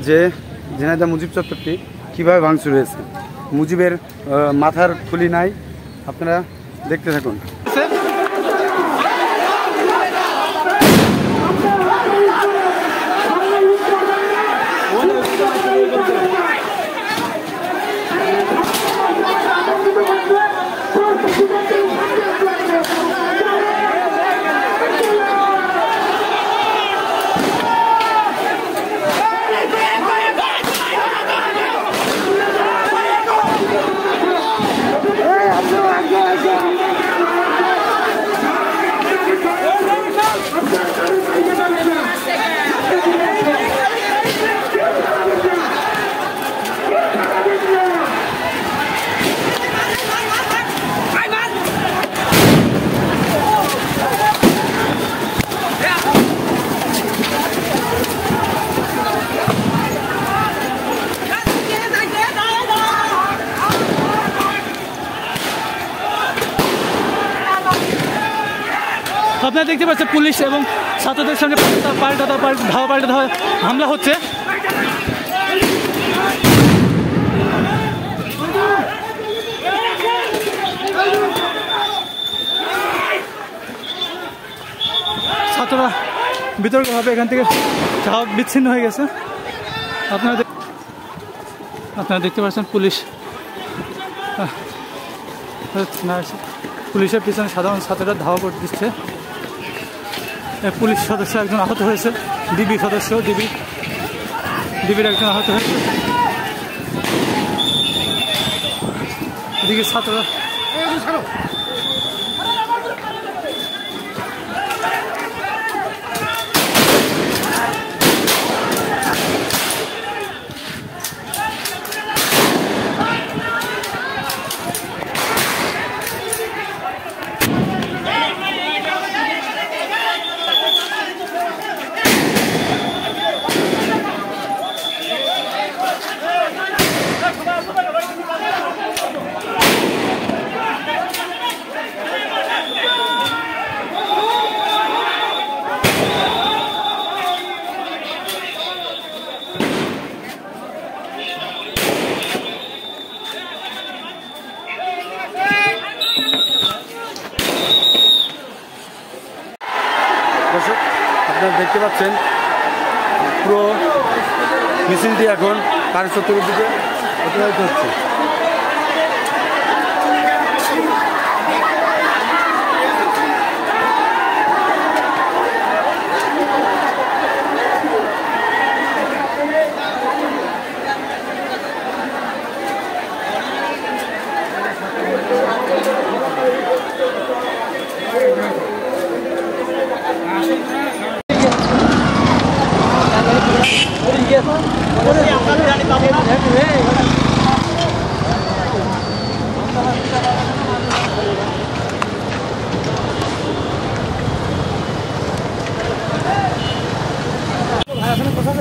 যে ঝিনাইদহ মুজিব চত্বরটি কীভাবে ভাঙচুর হয়েছে। মুজিবের মাথার খুলি নাই, আপনারা দেখতে থাকুন। আপনারা দেখতে পাচ্ছেন পুলিশ এবং ছাত্রদের সঙ্গে পাল্টা হামলা হচ্ছে। ছাত্ররা বিতর্কভাবে এখান থেকে বিচ্ছিন্ন হয়ে গেছে। আপনারা দেখতে পাচ্ছেন পুলিশের পিছনে সাধারণ ছাত্ররা ধাওয়া করে দিচ্ছে। পুলিশ সদস্য একজন আহত হয়েছে, ডিবির একজন আহত হয়েছে। এদিকে ছাত্ররা দর্শক, আপনারা দেখতে পাচ্ছেন পুরো মিছিলটি এখন কারণ চত্বরের দিকে অতিবাহিত হচ্ছে।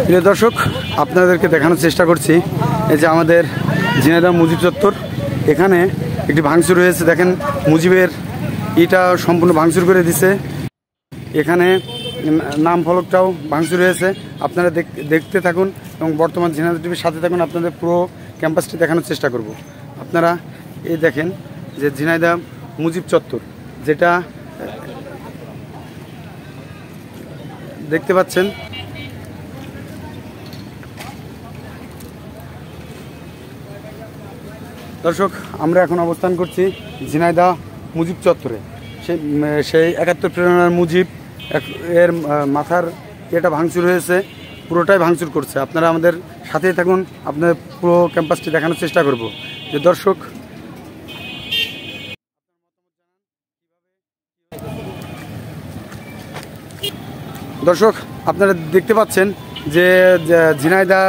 প্রিয় দর্শক, আপনাদেরকে দেখানোর চেষ্টা করছি এই যে আমাদের ঝিনাইদহ মুজিব চত্বর, এখানে একটি ভাঙচুর হয়েছে। দেখেন মুজিবের ইটা সম্পূর্ণ ভাঙচুর করে দিছে। এখানে নাম ফলকটাও ভাঙচুর হয়েছে। আপনারা দেখতে থাকুন এবং বর্তমান ঝিনাইদহ টিভির সাথে থাকুন। আপনাদের পুরো ক্যাম্পাসটি দেখানোর চেষ্টা করব। আপনারা এই দেখেন যে ঝিনাইদহ মুজিব চত্বর, যেটা দেখতে পাচ্ছেন। দর্শক, আমরা এখন অবস্থান করছি ঝিনাইদহ মুজিব চত্বরে। সেই ৭১ প্রেরণার মুজিব এর মাথার এটা ভাঙচুর হয়েছে, পুরোটাই ভাঙচুর করছে। আপনারা আমাদের সাথেই থাকুন, আপনাদের পুরো ক্যাম্পাসটি দেখানোর চেষ্টা করব। যে দর্শক, আপনারা দেখতে পাচ্ছেন যে ঝিনাইদহ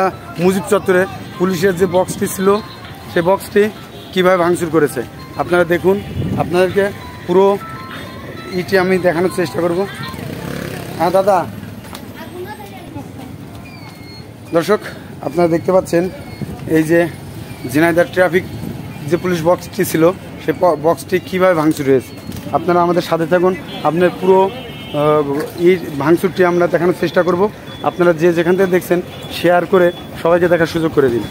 মুজিব চত্বরে পুলিশের যে বক্সটি ছিল, সেই বক্সটি কীভাবে ভাঙচুর করেছে আপনারা দেখুন। আপনাদেরকে পুরো ইটি আমি দেখানোর চেষ্টা করব। হ্যাঁ দাদা। দর্শক, আপনারা দেখতে পাচ্ছেন এই যে ঝিনাইদহ ট্রাফিক যে পুলিশ বক্সটি ছিল, সেই বক্সটি কীভাবে ভাঙচুর হয়েছে। আপনারা আমাদের সাথে থাকুন, আপনার পুরো এই ভাঙচুরটি আমরা দেখানোর চেষ্টা করব। আপনারা যে যেখান থেকে দেখছেন শেয়ার করে সবাইকে দেখার সুযোগ করে দিন।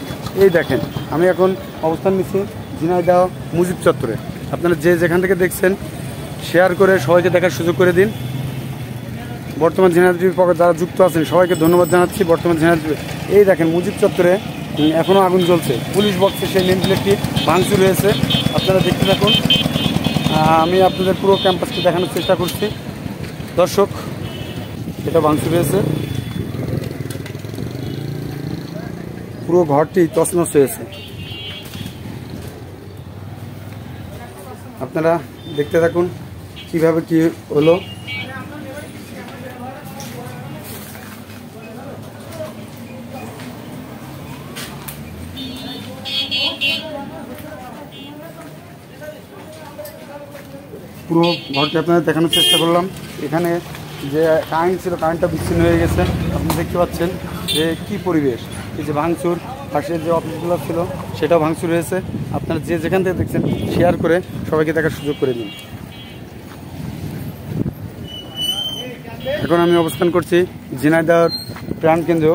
এই দেখেন আমি এখন অবস্থান নিচ্ছি ঝিনাইদহ মুজিব চত্বরে। আপনারা যে যেখান থেকে দেখছেন শেয়ার করে সবাইকে দেখার সুযোগ করে দিন। বর্তমান ঝিনাইদহ যারা যুক্ত আছেন সবাইকে ধন্যবাদ জানাচ্ছি। বর্তমান ঝিনাইদহ এই দেখেন মুজিব চত্বরে এখনও আগুন জ্বলছে। পুলিশ বক্সে সেই নেম প্লেটটি ভাঙচুর হয়েছে, আপনারা দেখতে থাকুন। আমি আপনাদের পুরো ক্যাম্পাসটি দেখানোর চেষ্টা করছি। দর্শক, এটা ভাঙচুর হয়েছে, পুরো ঘরটি তছনছ হয়েছে। আপনারা দেখতে থাকুন কিভাবে কি হলো। পুরো ঘরটি আপনাদের দেখানোর চেষ্টা করলাম। এখানে যে কারেন্ট ছিল কারেন্টটা বিচ্ছিন্ন হয়ে গেছে। আপনি দেখতে পাচ্ছেন যে কি পরিবেশ। এই যে ভাঙচুর, পাশের যে অফিসগুলো ছিল সেটাও ভাঙচুর হয়েছে। আপনারা যে যেখান থেকে দেখছেন শেয়ার করে সবাইকে দেখার সুযোগ করে দিন। এখন আমি অবস্থান করছি ঝিনাইদহ প্রাণকেন্দ্র।